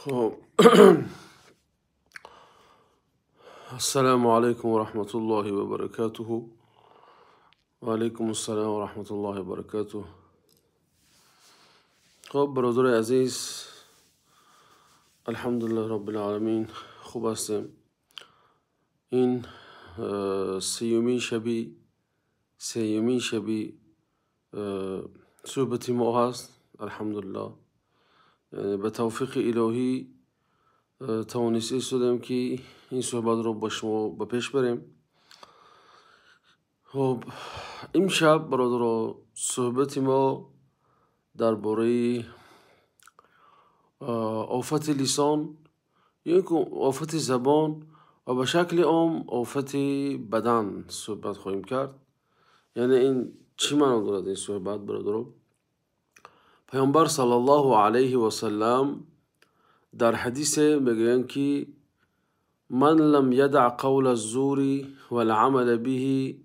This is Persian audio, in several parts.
خب السلام عليكم ورحمة الله وبركاته. وعليكم السلام ورحمة الله وبركاته. خب برادر عزیز، الحمدلله رب العالمین، خوب هستیم. این سیومین شبی صحبت ما هست. الحمدلله، یعنی به توفیق الهی توانسته شدم که این صحبت رو با شما به پیش بریم. خب امشب برادر صحبت ما درباره آفت لیسان یا آفت زبان و به شکل عام آفت بدن صحبت خواهیم کرد. یعنی این چی معنی دارد این صحبت برادر؟ پیامبر صلی الله علیه و سلم در حدیث میگویند که من لم یدع قول الزور والعمل به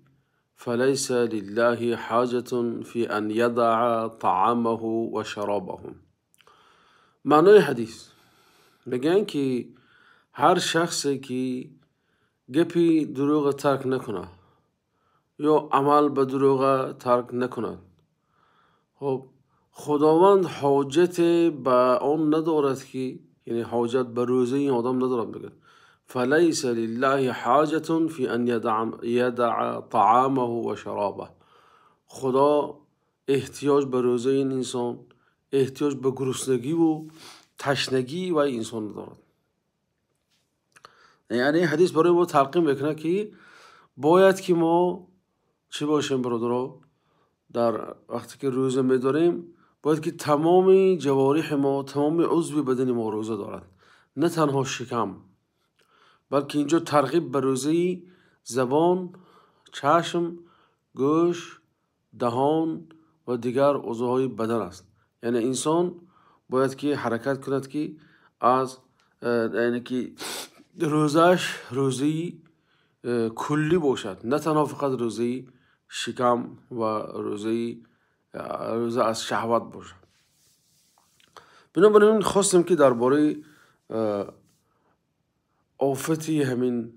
فلیس لله حاجة فی ان یدع طعامه و شرابه. معنای حدیث میگن که هر شخصی که گپی دروغ ترک نکنه یا عمل به دروغ ترک نکند، خب خداوند حاجت به آن ندارد که، یعنی حاجت به روزه این آدم ندارد. میگه فلیس لله حاجة فی ان یدع طعامه و شرابه. خدا احتیاج به روزه این انسان، احتیاج به گرسنگی و تشنگی و انسان ندارد. یعنی حدیث برای ما تلقین میکنه که باید که ما چی باشیم برادرها؟ در وقتی که روزه میداریم باید که تمام جوارح ما، تمام عضو بدن ما روزه دارد، نه تنها شکم، بلکه اینجا ترغیب به روزه زبان، چشم، گوش، دهان و دیگر عضوهای بدن است. یعنی انسان باید که حرکت کند که از یعنی که روزش روزه کلی باشد، نه تنها فقط روزه شکم و روزه از شهوت باشد. بنابراین خواستم که درباره آفتی همین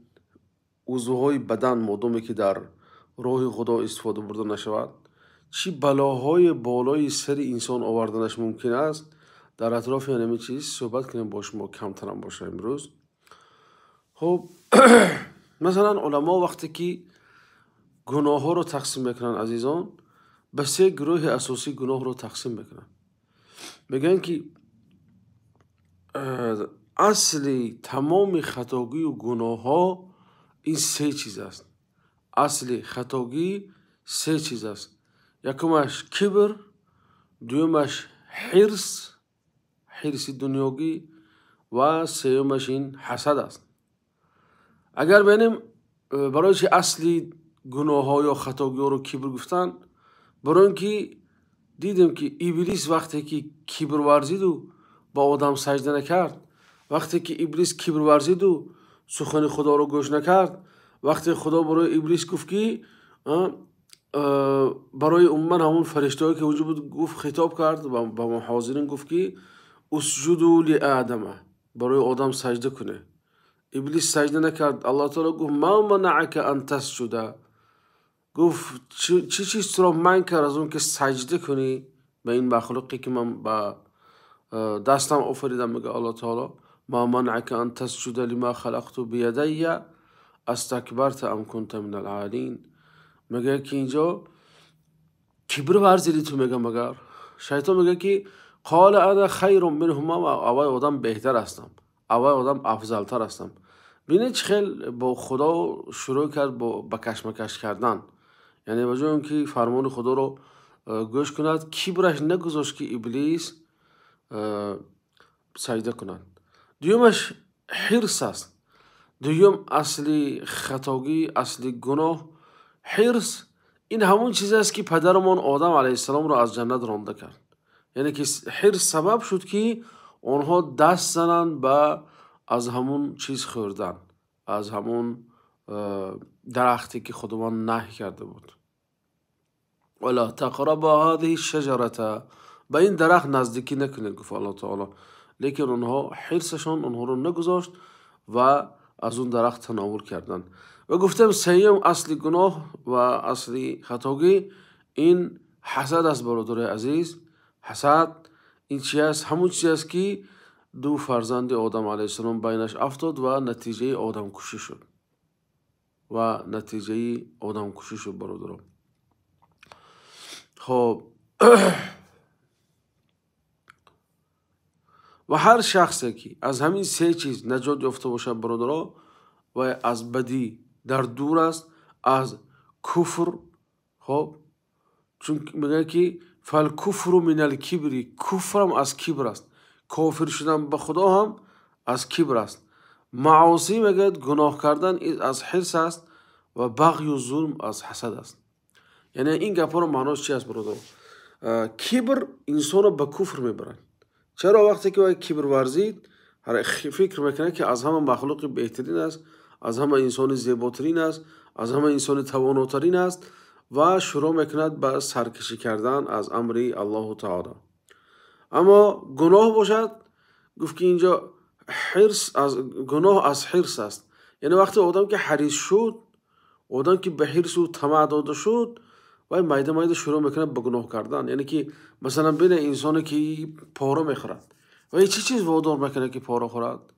عضوهای بدن مادامی که در راه خدا استفاده برده نشود، چی بلاهای بالای سر انسان آوردنش ممکن است، در اطراف همین چیز صحبت کنیم با شما. کمترم باشه امروز. خب مثلا علما وقتی که گناه ها رو تقسیم میکنن عزیزان، به 3 گروه اساسی گناه رو تقسیم میکنن. میگن که اصل تمام خطاگی و گناه ها این 3 چیز است. اصل خطاگی 3 چیز است. یکمش کبر، دومش حرص دنیاگی و سومش این حسد است. اگر ببینیم برای چه اصلی گناه ها یا خطاگی ها رو کبر گفتن، برای اینکه دیدیم که ابلیس وقتی که کبر ورزید و با آدم سجده نکرد، وقتی که ابلیس کبر ورزید و سخن خدا رو گوش نکرد، وقتی خدا برای ابلیس گفت که برای من همون فرشته‌ای که وجود بود گفت، خطاب کرد و با حاضرین گفت که اسجدوا لآدم، برای آدم سجده کنه. ابلیس سجده نکرد. الله تعالی گفت ما منعک ان تسجد، گفت چی چیز تو را منع کرد از اون که سجده کنی به این مخلوقی که من با دستم آفریدم. میگه الله تعالی ما منعک ان تسجد لما خلقت بیدی استکبرت ام کنت من العالین. میگه که اینجا کبر ورزیدی تو. میگه مگر شیطان میگه که قال انا خیر منهما، و اول آدم بهتر هستم، اول آدم افضلتر هستم. بینید چه خیل با خدا شروع کرد با کشمکش کردن. یعنی وجه اون که فرمان خدا رو گوش کند، کبرش نگذاشت که ابلیس سجده کنند. دویمش حرص است. دویم اصلی خطاگی، اصلی گناه حرص. این همون چیزی است که پدرمان آدم علیه السلام را از جنت رانده کرد. یعنی که حرص سبب شد که آنها دست زنند به از همون چیز خوردن، از همون درختی که خداوند نهی کرده بود. ولا تقربا هذه الشجرة، به این درخت نزدیکی نکنید گفت الله تعالی. لیکن اونها حرصشان اونها رو نگذاشت و از اون درخت تناول کردن. و گفتم سوم اصلی گناه و اصلی خطاگی این حسد است برادر عزیز. حسد این چی است؟ همون چیزی است که دو فرزند آدم علیه السلام بینش افتاد و نتیجه آدم کشی شد. برادران. خب و هر شخصی که از همین سه چیز نجات یافته باشه برادران و از بدی در دور است، از کفر. خب چون میگه که فالکفر من الکبر، کفر هم از کبر است، کافر شدن به خدا هم از کبر است. معاصی میگه گناه کردن از حرص است و بغی و ظلم از حسد است. یعنی این گپا رو معناش چی است برادر؟ کبر انسان رو به کفر میبرد. چرا؟ وقتی که کبر ورزید فکر میکنه که از همه مخلوق بهترین است، از همه انسان زیباترین است، از همه انسان تواناترین است و شروع میکند به سرکشی کردن از امر الله تعالی. اما گناه باشد، گفت که اینجا گناه از حرص است. یعنی وقتی آدم که حریص شد، آدم که به حرص و طمع داده شد و مایده شروع میکنه به گناه کردن. یعنی که مثلا بین انسانی که پاره میخورد و چی چیز وادار میکنه که پاره خورد؟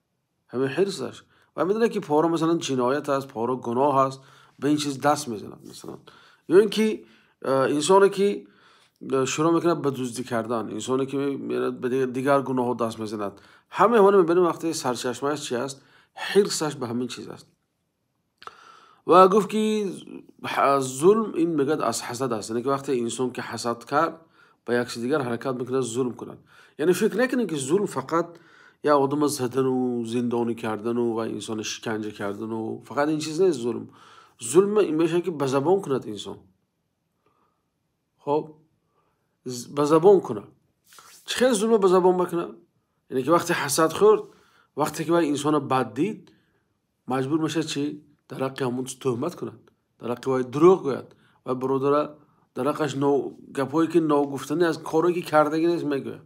همه حرصش. و میدونه که پاره مثلا جنایت است، پاره گناه است، به این چیز دست میزند مثلا. یا اینکه انسانی که شروع میکنه به دزدی کردن، انسانی که به دیگر گناه دست میزند، همه هونه میبینیم وقتی سرچشمهش چی است؟ حرصش به همین چیز است. و گفت که ظلم این میگه از حسد است. یعنی که وقتی انسان که حسد کرد با یکی دیگر حرکت میکنه ظلم کنند. یعنی فکر نکنید که ظلم فقط یا آدم زدن و زندانی کردن و انسان شکنجه کردن و فقط این چیز نیست. ظلم این میشه که به زبان کند انسان. خب به زبان کنه. چه ظلم به زبان بکنه؟ یعنی که وقتی حسد خورد، وقتی که انسان بد دید، مجبور میشه چی؟ در حق همون تهمت کنند، در حق دروغ گوید و برادر در حقش گپایی که ناگفتنی از کاری که کردگی نیست میگوید.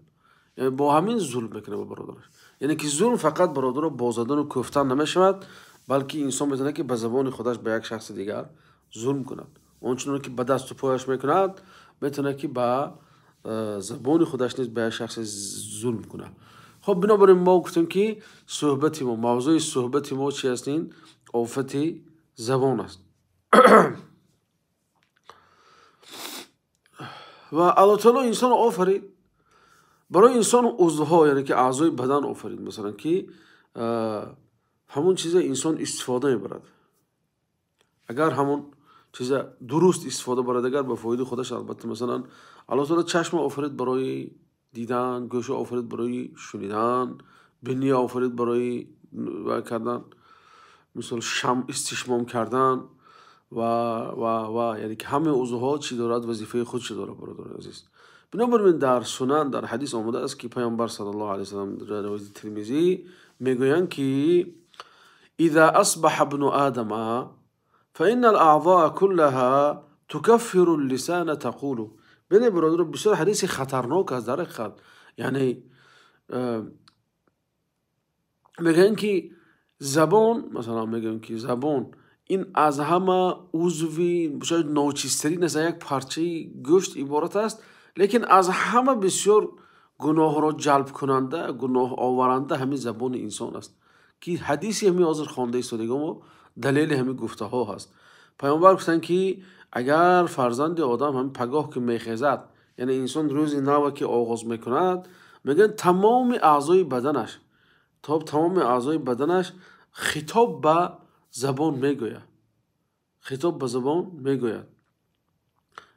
یعنی با همین ظلم میکنه به برادرش. یعنی که ظلم فقط برادر رو با زدن و کفتن نمیشود، بلکه انسان میتونه که به زبان خودش به یک شخص دیگر ظلم کند. اونچنان که به دست و پایش میکند، میتونه که به زبان خودش نیز به یک شخص ظلم کنه. خب بنابراین ما گفتیم که موضوع صحبت ما چی هستین؟ آفت زبان است. و الله تعالی انسان آفرید، برای انسان عضوها، یعنی که اعضای بدن آفرید. مثلا که همون چیز انسان استفاده میبرد. اگر همون چیز درست استفاده برد، اگر به فایده خودش، البته مثلا الله تعالی چشم آفرید برای دیدن، گوش آفرید برای شنیدن، بینی آفرید برای کردن، مثلا استشمام کردن و یعنی که همه عضوها چی دارد؟ وظیفه خودش داره برادر عزیز. بنابراین در سنن در حدیث آمده است که پیامبر صلی الله علیه و سلم در روایت ترمذی میگویند که اذا اصبح ابن آدم فإن الأعضاء كلها تكفر اللسان تقول. بله برادر، بسیار حدیث خطرناک است در حقیقت. یعنی میگن که زبان، مثلا میگن که زبان این از همه عضوی شاید ناچیزترین از یک پارچه گوشت عبارت است، لیکن از همه بسیار گناه را جلب کننده، گناه آورنده همین زبان انسان است که حدیثی همین حاضر خوانده است و دلیل همین گفته ها هست. پیامبر گفتن که اگر فرزند آدم هم پگاه که میخیزد، یعنی انسان روزی نو که آغاز میکند، میگن تمام اعضای بدنش خطاب به زبان میگوید.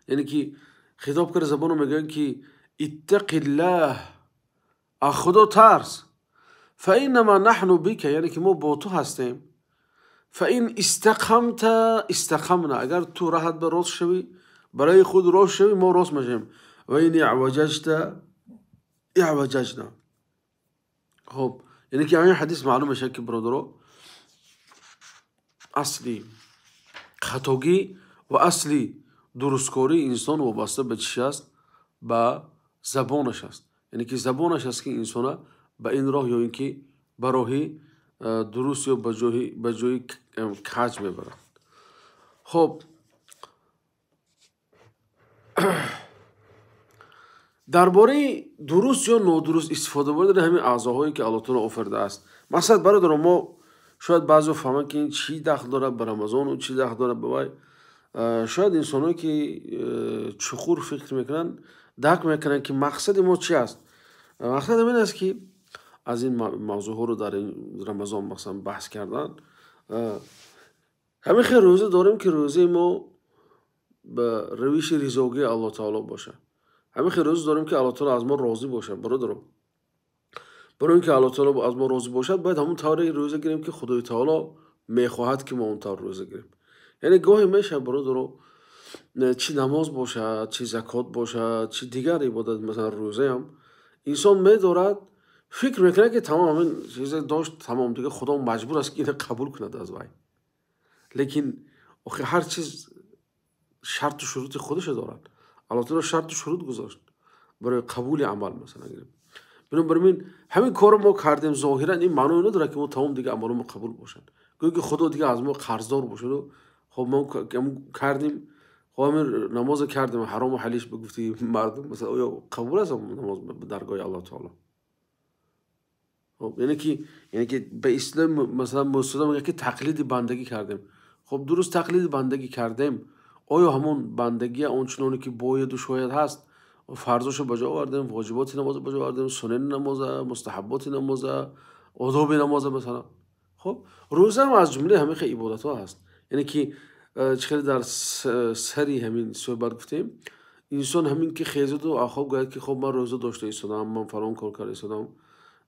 یعنی که خطاب کرده زبان رو میگن که اتق الله، از خدا ترس. فانما نحن بک، یعنی که ما با تو هستیم. فان استقمت استقمنا، اگر تو راحت به راست شوی، برای خود راست شوی، ما راست میشیم. و این اعوججت اعوججنا. خب یعنی که همین حدیث معلوم میشه که برادرو، اصلی خطاگی و اصلی درستکاری انسان وابسته به چی است؟ به زبانش است. یعنی که زبانش است که انسان به این راه یا اینکه به راهی درست یا به جای کج میبرد. خب درباره درست یا نادرست استفاده بردن همین اعضاهایی که الله تعالی آفرده است. مثلا برادر، ما شاید بعضی فهمن که این چی دخل داره به رمضان و چی دخل داره به وای. شاید انسانایی که چخور فکر میکنن درک میکنن که مقصد ما چی است. مقصد این است که از این موضوع ها رو در این رمضان مثلا بحث کردن. همین خیلی روزه داریم که روزه ما به روش رضاگی الله تعالی باشه. همین خیلی روزه داریم که الله تعالی از ما راضی باشه. برادرم، برای اینکه الله تعالی از ما راضی باشد باید همون طور روزه گیریم که خدای تعالی میخواهد که ما اون طور روزه گیریم. یعنی گاهی میشه برادرم چی نماز باشد، چی زکات باشد، چی دیگر عبادت، مثلا روزه هم انسان میدارد فکر میکنه که تمام همین چیز داشت، تمام دیگه خدا مجبور است که اینو قبول کند از وی. لیکن آخه هر چیز شرط و شروط خودش دارد. الله تعالی شرط و شروط گذاشت برای قبول عمل. مثلا بنابراین همین کار ما کردیم ظاهرا این معنی نداره که ما تمام دیگه عمل ما قبول باشن. گویا که خدا دیگه از ما قرضدار باشه. خب ما کردیم، خب نماز کردیم، حرام و حلیش بگفتی مردم، مثلا آیا قبول است نماز به درگاه الله تعالی؟ خب یعنی که به اسلام مثلا مسلمان میگه که تقلید بندگی کردیم. خب درست تقلید بندگی کردیم، آیا همون بندگی اونچنانی که باید و شاید هست فرضاشو بجا آوردیم، واجبات نماز بجا آوردیم، سنن نماز، مستحبات نماز، آداب نماز مثلا؟ خب روزه هم از جمله همه خیلی عبادت ها هست. یعنی که چخیلی در سری همین صحبت گفتیم، انسان همین که خیزد و اخواب گوید که خب من روزه داشته ایستادم، من فلان کار کرده ایستادم،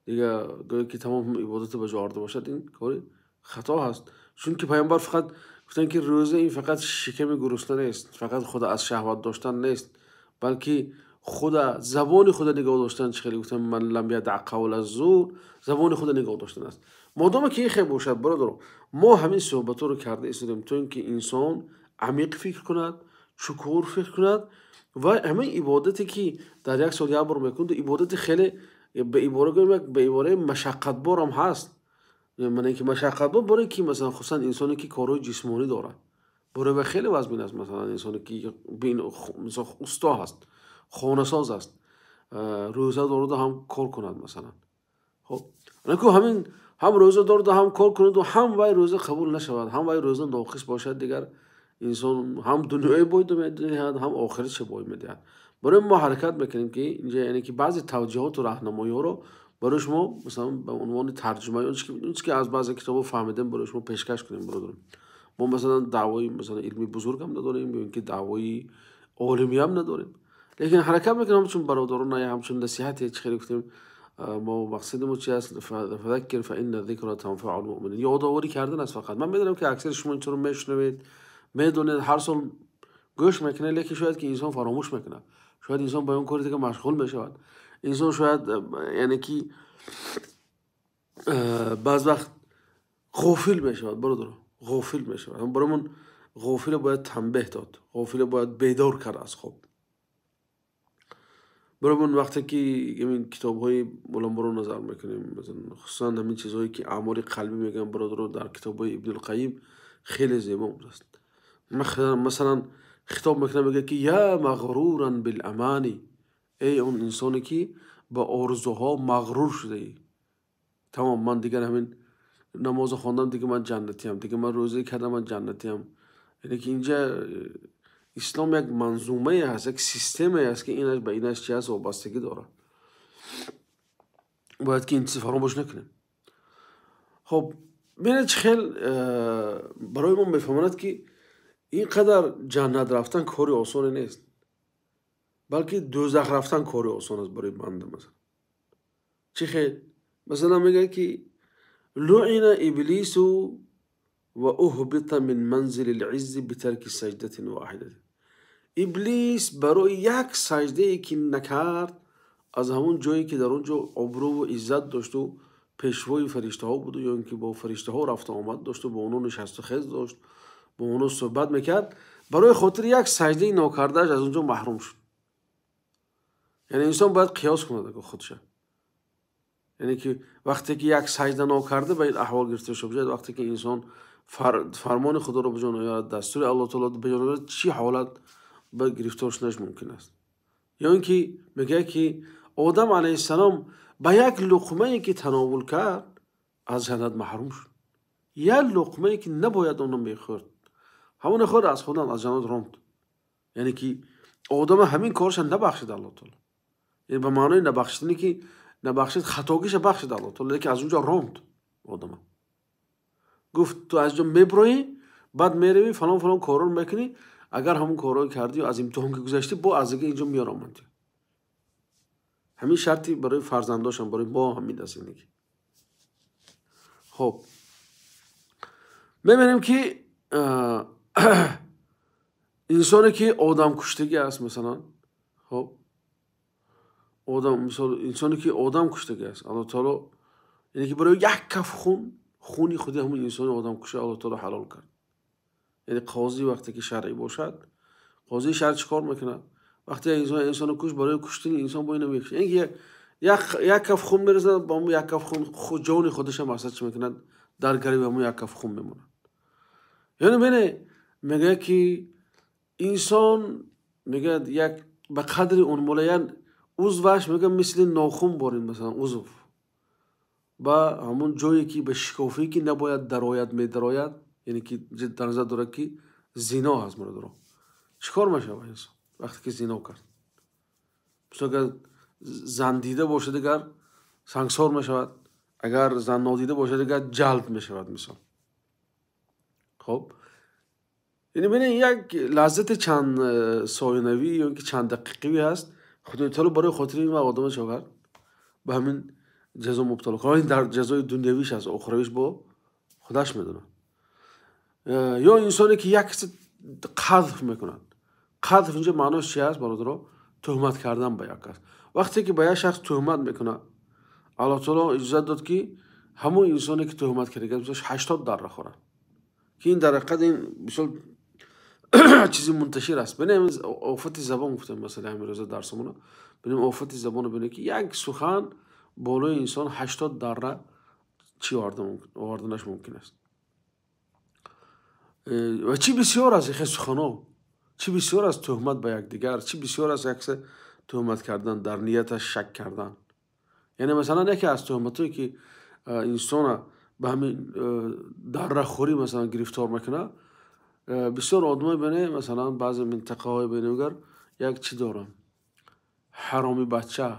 دیگه گوید که تمام عبادت بجا آورده باشد، این کار خطا هست. چون که پیامبر فقط گفتن که روزه این فقط شکم گرسنه نیست، فقط خود از شهوت داشتن نیست، بلکه خود زبان خود نگاه داشتن. چه خیلی گفتن من لم یدع قول الزور، زبان خود نگاه داشتن است. مادام که این خیلی باشد برادر، ما همین صحبت رو کرده ایستادیم تا اینکه انسان عمیق فکر کند، شکور فکر کند و همین عبادتی که در یک سال یک بار میکنه عبادت خیلی به عباره مشقت بار هم هست. من اینکه مشقت بار برای کی؟ مثلا خصوصا انسانی که کارهای جسمانی داره، برای خیلی وزمین است. مثلا انسانی که مثلا استا هست، خانه ساز است، روزه دارد هم کار کند مثلا. خب نکو همین هم روزه دارد هم کار کند و هم وای روزه قبول نشود، هم وای روزه ناقص باشد، دیگر انسان هم دنیای باید میدهد هم آخرتش باید میدهد. برای ما حرکت میکنیم که اینجا، یعنی که بعضی توجیهات و راهنمایی ها رو برای شما مثلا به عنوان ترجمه اون که از بعضی کتابا فهمیدیم برای شما پیشکش کنیم. برادر، ما مثلا دعوای مثلا علمی بزرگ هم نداریم یا اینکه دعوای عالمی هم نداریم، لیکن حرکت میکنم چون برادران نه همچون نصیحتی چه خیلی گفتیم. ما مقصد ما چی است؟ فذکر فان الذکر تنفع المؤمنین، یادآوری کردن است فقط. من میدونم که اکثر شما اینطور میشنوید، میدونید، هر سال گوش میکنه، لیکن شاید که انسان فراموش میکنه، شاید انسان با اون کاری دیگه مشغول میشود، انسان شاید یعنی که بعض وقت غافل میشود. برادر غافل میشود، هم برامون غافل باید تنبیه داد، غافل باید بیدار کرد از خواب. برامون وقتی که این کتاب های علما رو نظر میکنیم، مثلا خصوصا همین چیزهایی که اعمال قلبی میگن برادر، در کتاب های ابن القیم خیلی زیبا است. مثلا خطاب میکنه میگه که یا مغرورا بالامانی، ای اون انسانی که با آرزوها مغرور شده ای. تمام من دیگر همین نماز خواندم دیگه من جنتی هم، دیگه من روزه کردم من جنتی هم. یعنی که اینجا اسلام یک منظومه هست، یک سیستمی هست که اینش به اینش چی هست وابستگی داره، باید که این چیز فراموش نکنیم. خب ببینید چه خیلی برای ما میفهماند که اینقدر جنت رفتن کاری آسان نیست. بلکه دوزخ رفتن کار آسان است برای بنده. مثلا چی خیر؟ مثلا میگه که لعن ابلیس و اهبط من منزل العز بترک سجده واحده. ابلیس برای یک سجده ای که نکرد از همون جایی که در اونجا ابرو و عزت داشت و پیشوای فرشته ها بود، یا اینکه با فرشته ها رفت آمد داشت و با اونها نشست و خیز داشت، با اونها صحبت میکرد، برای خاطر یک سجده ناکردهش از اونجا محروم شد. یعنی انسان باید قیاس کنه که خودش، یعنی که وقتی که یک سجده ناکرده به این احوال گرفته شده، وقتی که انسان فرمان خدا رو بجا نیارد، دستور الله تعالی بجا نیارد، چی حالت به گرفتار شدنش ممکن است؟ یا اینکه میگه که آدم علیه السلام به یک لقمه ای که تناول کرد از جنت محروم شد. یک لقمه ای که نباید اونم میخورد، همون خود از خودم از جنت راند. یعنی که آدم همین کارش نبخشید الله تعالی، یعنی به معنای نبخشیدنی که نبخشید خطاگیش بخشید الله تعالی، لیکن از اونجا راند. آدم گفت تو از اونجا میبروی، بعد میروی فلان فلان کارا رو میکنی، اگر همون کارا رو کردی و از امتحان که گذشتی، با از اینجا میارامندی. همین شرطی برای فرزنداشم، برای ما همین است. اینه. خب ببینیم که انسانی که آدم کشتگی است، مثلا خب آدم، مثلا انسانی که آدم کشتگی است، الله تعالی یعنی که برای یک کف خونی خودی همون انسان آدم کشه الله تعالی حلال کرد. یعنی قاضی وقتی که شرعی باشد، قاضی شرع چیکار میکنه؟ وقتی انسان کش، برای کشتن انسان با اینو میکشه، یعنی یک کف خون میرسه، با همون یک کف خون جان خودش هم اصلا چی میکنن؟ در گریب همون یک کف خون میمونه. یعنی بینه میگه که انسان میگه یک به قدر اون ملاین عضوش میگه مثل ناخون بارین، مثلا عضو با همون جایی که به شکافی که نباید درآید میدراید، یعنی که در نظر داره که زنا هست مرا داره. چیکار میشه با انسان وقتی که زنا کرد؟ مثلا اگر زن دیده باشه دیگر سنگسار میشود، اگر زن نادیده باشه دیگر جلد میشود مثلا. خب یعنی ببین یک لحظت چند ثانوی یا اینکه چند دقیقه‌ای هست، خدای تعالی برای خاطر این آدم چاکر به همین جزا مبتلا کنه. این در جزای دنیویش هست، اخرویش با خودش میدونه. یا انسانی که یک قذف میکنند. قذف اینجا معناش چی هست برادرها؟ تهمت کردن به یک کس. وقتی که به یک شخص تهمت میکنه، الله تعالی اجازه داد که همون انسانی که تهمت کرده بهش 80 دره خوره، که این در حقیقت این بسیار چیزی منتشر است. ببینیم آفت زبان گفتم مثلا همین روز درسمون، ببینیم آفت زبان رو ببینیم که یک سخن بالای انسان 80 دره چی آوردنش ممکن است. و چی بسیار از این سخنا، چی بسیار از تهمت به یک دیگر، چی بسیار از یک تهمت کردن، در نیتش شک کردن. یعنی مثلا یکی از تهمتایی که انسان به همین دره خوری مثلا گرفتار میکنه، بسیار آدمای بینه، مثلا بعضی منطقه های بینه اگر یک چی دارن، حرامی بچه،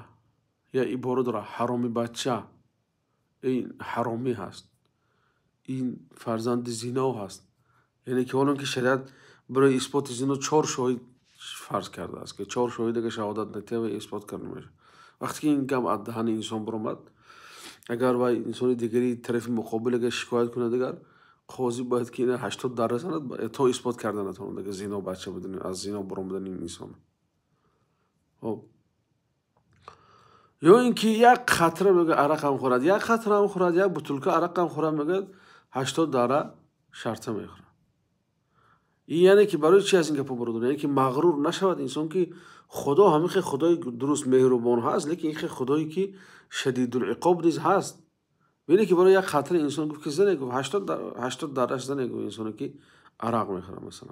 یا عبارت داره حرامی بچه، این حرامی هست، این فرزند زنا هست. یعنی که حالا که شریعت برای اثبات زنا 4 شاهد فرض کرده است که 4 شاهد که شهادت نتیه و اثبات کرده میشه. وقتی که این کم از دهن انسان برآمد، اگر و انسان دیگری طرف مقابل اگر شکایت کنه، دیگر قاضی باید که این 80 دره زند تا اثبات کردن نتونه که زنا بچه بدون از زنا برآمدن این انسان. خب یا اینکه یک خطره میگه عرق هم خورد، یک خطره هم خورد، یک بوتلکه عرق هم خورد، میگه 80 دره شرطه میخوره. این یعنی که برای چی از این گپا برادر؟ یعنی که مغرور نشود انسان که خدا همین خدای درست مهربان هست، لیکن این خدایی که شدید العقاب نیز هست. ببینید که برای یک خطر انسان گفت که زنه، گفت 80 درش زنه، گفت انسانی که عرق میخوره مثلا.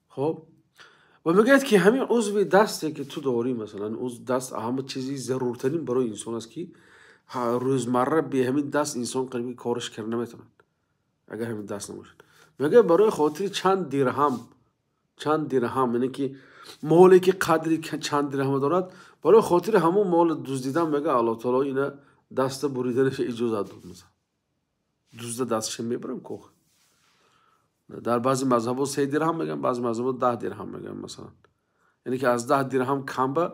خب و میگه که همین عضو دستی که تو داری، مثلا عضو دست اهم چیزی ضرورترین برای انسان است که روزمره به همین دست انسان قریبی کارش کرده نمیتونه اگر همین دست نباشه. میگه برای خاطر چند درهم، یعنی که مالی که قدری چند درهم دارد، برای خاطر همون مال دزدیدن میگه الله تعالی اینا دست بریدنش اجازه داد. مثلا دزد دستش میبرن کوخ. در بعضی مذهب‌ها 3 درهم میگن، بعضی مذهب‌ها 10 درهم میگن مثلا. یعنی که از 10 درهم کم به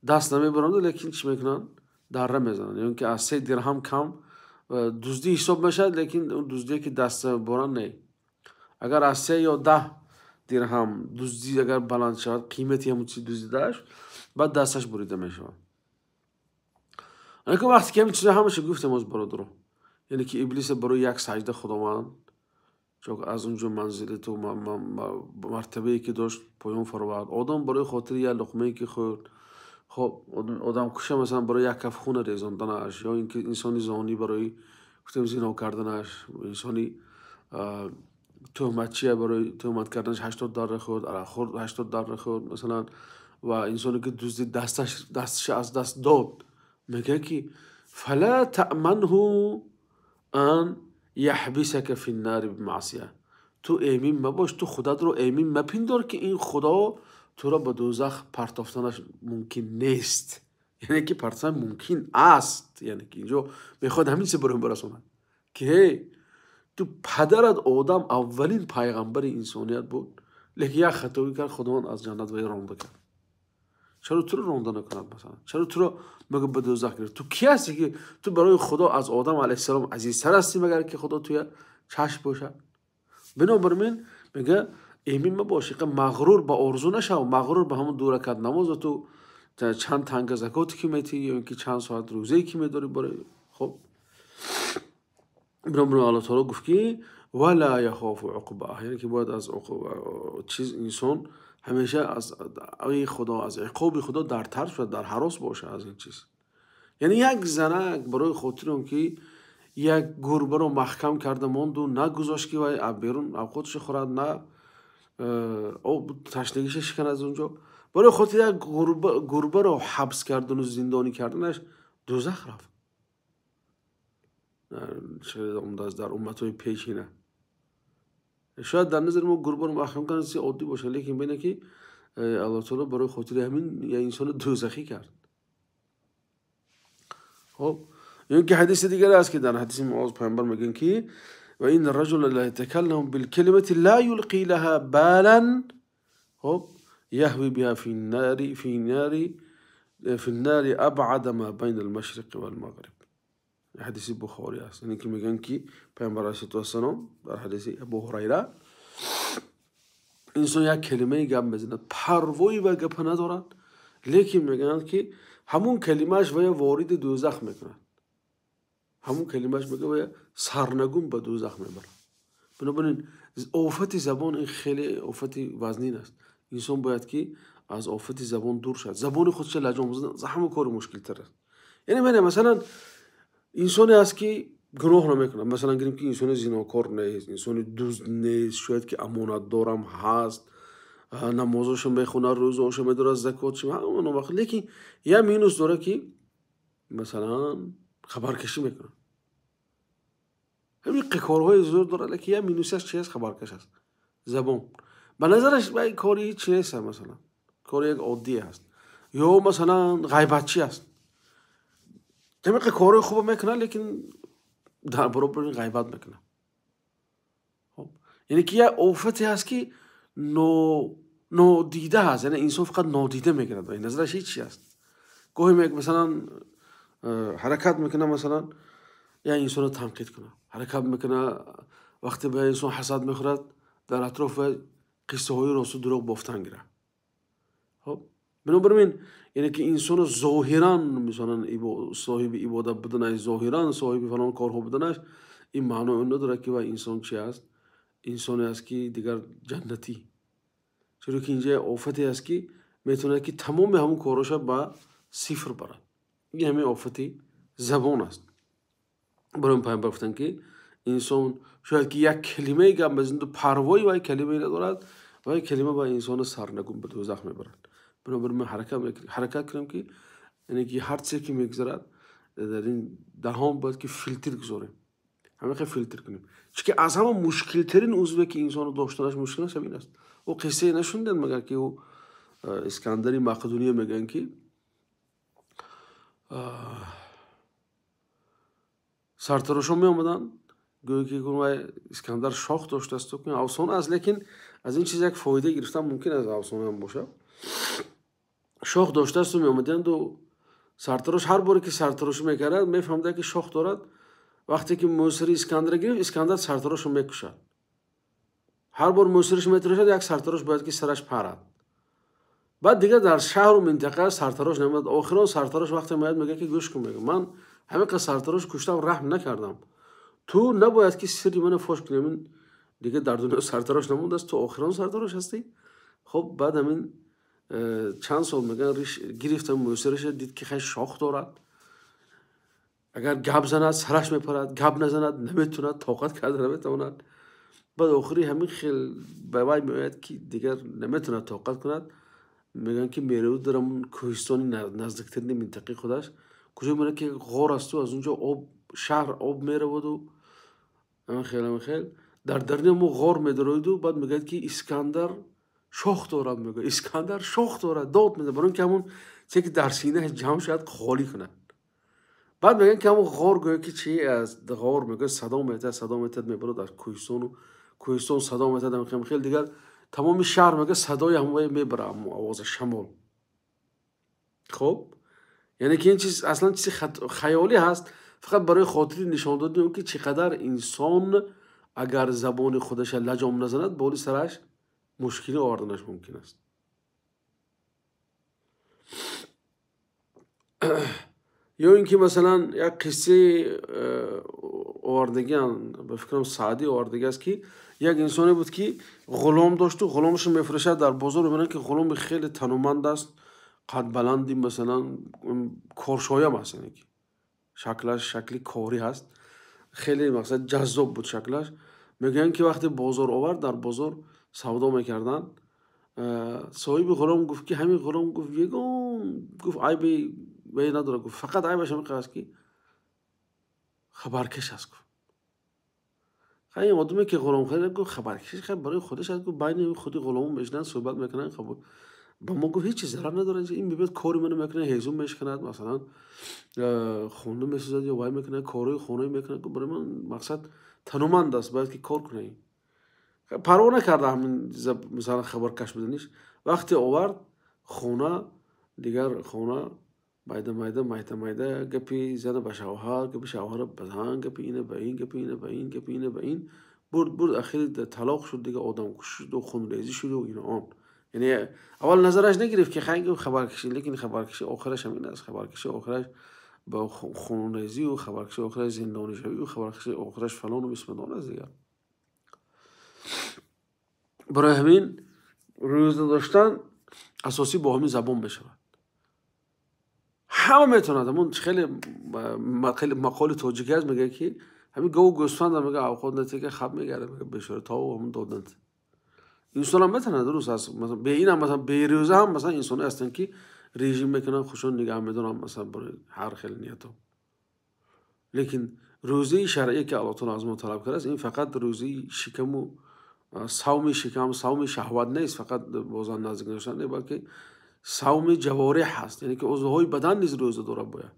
دست نمیبرند، لیکن چی میکنن؟ دره میزنن. یعنی که از 3 درهم کم دزدی حساب میشه، لیکن اون دزدی که دست برن نه. اگر از 3 یا 10 درهم دزدی اگر بلند شد، قیمتی همون چیز دزدیدهش، بعد دستش بریده میشه. یعنی که وقتی که همین چیزا همشه گفتم از برادرو، یعنی که ابلیس برای یک سجده خداوند، چون از اونجا منزلت و مرتبه‌ای که داشت پایان فرآورد. آدم برای خاطر یک لقمه‌ای که خورد، خب آدم کشه مثلا برای یک کف خون ریزاندنش، یا اینکه انسانی زانی برای گفتم زنا کردنش، انسانی تهمتچیه برای تهمت کردنش 80 دلار خورد، عرق خورد 80 دلار خورد مثلا. و انسانی که دزدید دستش از دست داد، میگه که فلا تأمنه ان یحبسک فی النار بمعصیه. تو ایمین مباش، تو خودت رو ایمین مپندار که این خدا تو را به دوزخ پرتافتنش ممکن نیست. یعنی که پرتافتن ممکن است، یعنی که اینجا میخواد همین چه برام برسونه که تو پدرت آدم اولین پیغمبر انسانیت بود، لیکن یک خطایی کرد، خداوند از جنت وی رانده کرد. چرا تو رو رانده نکند مثلا؟ چرا تو رو مگه به دوزخ گرفت؟ تو کی هستی که تو برای خدا از آدم علیه السلام عزیزتر هستی مگر که خدا توی چشم باشه؟ بنابراین میگه ایمین مباشی که مغرور به آرزو نشو، مغرور به همون 2 رکعت نماز و تو چند تنگ زکاتی که میتی، یا اینکه چند ساعت روزه‌ای که میداری برای. خب بنابراین الله تعالی گفت که ولا یخاف عقباه، یعنی که باید از چیز انسان همیشه از خدا، از عقاب خدا در ترس و در هراس باشه از این چیز. یعنی یک زنک برای خاطر اون که یک گربه رو محکم کرده ماند و نگذاشت که وای بیرون او خودش خورد، نه او تشنگیش شکن از اونجا، برای خاطر یک گربه رو حبس کردن و زندانی کردنش دوزخ رفت. شاید از در امتهای پیشینه شاید در نظر ما گربه رو محکم کردن سی عادی باشه، لیکن بینه که الله تعالی برای خاطر همین یه انسان دوزخی کرد. خب یعنی که حدیث دیگر است که در حدیث معاذ پیامبر میگن که و این الرجل لا يتكلم بالكلمه لا يلقي لها بالا، خب يهوي بها في النار ابعد ما بين المشرق والمغرب. حدیث بخاری است. یعنی که میگن که پیامبر علیه السلام در حدیث ابو هریره، انسان یک کلمه گپ بزند پروایی و گپ ندارد، لیکن میگن که همون کلمهش وی وارد دوزخ میکنه، همون کلمهش میگه وی سرنگون به دوزخ میبره. بنابراین آفت زبان این خیلی آفت وزنین است. انسان باید که از آفت زبان دور شد. زبان خودش لجام زدن همه کار مشکل تر است. یعنی مثلا انسانی است که گناه نمیکنه، مثلا گیریم که انسان زناکار نیست، انسان دزد نیست، شاید که امانت دارم هست، نمازاشو میخونه، روزاشو میداره، زکاتشو همون وقت، لیکن یه مینوس داره که مثلا خبرکشی میکنه. همین کارهای زور داره، لیکن یه مینوسش چی است؟ خبرکش است. زبان به نظرش این کاری چی نیست، مثلا کاری یک عادی است، یا مثلا غیبتچی است. همین کارهای خوب میکنه، لیکن در برابر این غیبت میکنه. خب یعنی که یه آفتی هست که نادیده هست، یعنی انسان فقط نادیده میکنه و این نظرش هیچی است. گاهی مثلا حرکت میکنه، مثلا یا انسان رو تنقید کنه، حرکت میکنه وقتی به انسان حسد میخورد در اطراف قصه های راست و دروغ بافتن گیره. خب بنابراین یعنی که انسان ظاهرا مثلا صاحب عبادت بدنش، ظاهرا صاحب فلان کارها بدنش، این معنی اون نداره که و انسان چی است؟ انسانی است که دیگر جنتی. چرا که اینجا آفتی است که میتونه که تمام همون کاراش با صفر برد. این همین آفتی زبان است. برای پیامبر گفتن که انسان شاید که یک کلمه گم بزند و پروایی و یک کلمه ندارد و یک کلمه با انسان سرنگون به دوزخ میبرد. بنابراین من حرکت کنم که یعنی که هر چیزی که میگذرد در این دهان باید که فیلتر گذاریم، همه خیلی فیلتر کنیم. چون که از همه مشکل ترین عضوی که انسان رو داشتنش مشکل است همین است. او قصه نشوندن مگر که او اسکندری مقدونیه میگن که سرتراشان می آمدن گویی که اسکندر شاخ داشته است و آسان است، لیکن از این چیز یک فایده گرفتن ممکن است آسان هم باشه. شاخ داشته است و میآمدند و سرتراش هر باری که سرتراش میکرد میفهمد که شاخ دارد. وقتی که موسری اسکندر گرفت، اسکندر سرتراش رو میکشد. هر بار موسریش میتراشد یک سرتراش باید که سرش پرد. بعد دیگه در شهر و منطقه سرتراش نمیاد. آخران سرتراش وقتی میاد میگه که گوش کن، میگه من همه که سرتراش کشتم رحم نکردم، تو نباید که سری من فاش کنی. من دیگه در دنیا سرتراش نمونده است، تو آخران سرتراش هستی. خب بعد همین چند سال میگن ریش گرفتم موسریش، دید که خیلی شاخ دارد، اگر گپ زند سرش میپرد، گپ نزند نمیتوند، طاقت کرده نمیتواند. بعد آخری همین خیلی به وای میاد که دیگر نمیتونه طاقت کند. میگن که میرود در همون کوهستانی نزدیکترین منطقه خودش، کجا میره که غار است و از اونجا آب، شهر آب میرود و خیلی در درون همون غار میدروید. و بعد میگه که اسکندر شاخ دارد. میگه اسکندر شاخ دارد، داد میده برای اینکه همون چیزی که در سینه جمع شد خالی کنه. بعد میگن که همون غار گویا که چی از غار میگه صدا میتد میبره در کوهستان، و کوهستان صدا میتد خیلی دیگر تمام شهر میگه صدای همون میبره، آواز شمال. خب یعنی که این چیز اصلا چیز خیالی هست، فقط برای خاطری نشان دادن که چقدر انسان اگر زبان خودش لجام نزند بالی سرش مشکلی آوردنش ممکن است. یا اینکه مثلا یک قصه آوردگی به فکرم سعدی آوردگی است که یک انسانی بود که غلام داشت و غلامش میفروشد در بازار. میبینن که غلام خیلی تنومند است، قد بلندی، مثلا کارشایم است، یعنی که شکلش شکلی کاری هست، خیلی مثلا جذاب بود شکلش. میگن که وقتی بازار آورد، در بازار سودا میکردن، صاحب غلام گفت که همین غلام گفت یگان گفت عیبی نداره، گفت فقط عیبش همین است که خبرکش است. گفت خیلی آدمی که غلام خرید گفت خبرکش خیلی برای خودش است، گفت بین خودی غلام میشنن صحبت میکنن، خب با ما گفت هیچ ضرر نداره، این میبینید کاری منو میکنه، هیزم میشکند، مثلا خونه میسازد یا وای میکنه، کارهای خونه میکنه، گفت برای من مقصد تنومند است، باید که کار کنه. پروا نکرده همین مثلا خبرکش بدنیش. وقتی آورد خونه، دیگر خونه مایده گپی زنه به شوهر، گپی شوهر بزن، گپی اینه به این، گپی اینه به این، گپی اینه به این، برد اخیر طلاق شد دیگه، آدم کشی شد و خونریزی شد و این آن. یعنی اول نظرش نگرفت که خیلی خبرکشی، لیکن خبرکشی آخرش همین است. خبرکشی آخرش با خونریزی و خبرکشی آخرش زندانی شوی و خبرکشی آخرش فلان و بسمدان است دیگر. برای همین روزه داشتن اساسی با همین زبان بشود. همه میتونند. همون خیلی مقال تاجیکی هست میگه که همین گاو گوسفند هم میگه اوقات نتی که خب میگره، میگه بشوره تا و همون دادند. انسان هم میتونه درست هست. مثلا به این هم مثلا به روزه هم مثلا انسان هستن که رژیم میکنن، خوشون نگاه میدونن مثلا برای هر خیلی نیت ها. لیکن روزه شرعی که الله تعالی از ما طلب کرده است، این فقط روزه شکم و صوم شکم، صوم شهوت نیست، فقط بازان نزدیک نشدن نه، بلکه صوم جوارح هست، یعنی که عضوهای بدن نیز روزه داره باید.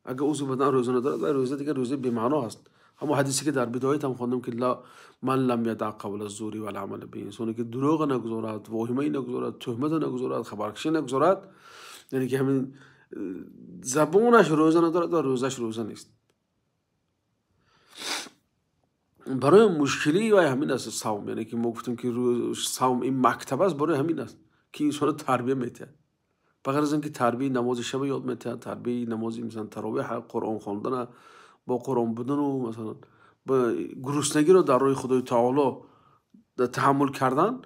اگه عضو بدن روزه نداره، روزه دیگه روزه بی‌معنا است. همون حدیثی که در بدایت هم خواندم که لا من لم یدع قول الزور والعمل به، انسانی که دروغ نگذارد، واهمه نگذارد، تهمت نگذارد، خبرکشی نگذارد، یعنی که همین زبونش روزه نداره و روزش روزه نیست. برای مشکلی و همین است صوم، یعنی که ما گفتیم که صوم این مکتب است، برای همین است که انسان تربیت میده. بغیر از اینکه تربیت نماز شب یاد میده، تربیت نماز مثلا تراویح، قرآن خواندن، با قرآن بدن و مثلا با گرسنگی رو در راه خدای تعالی تحمل کردن،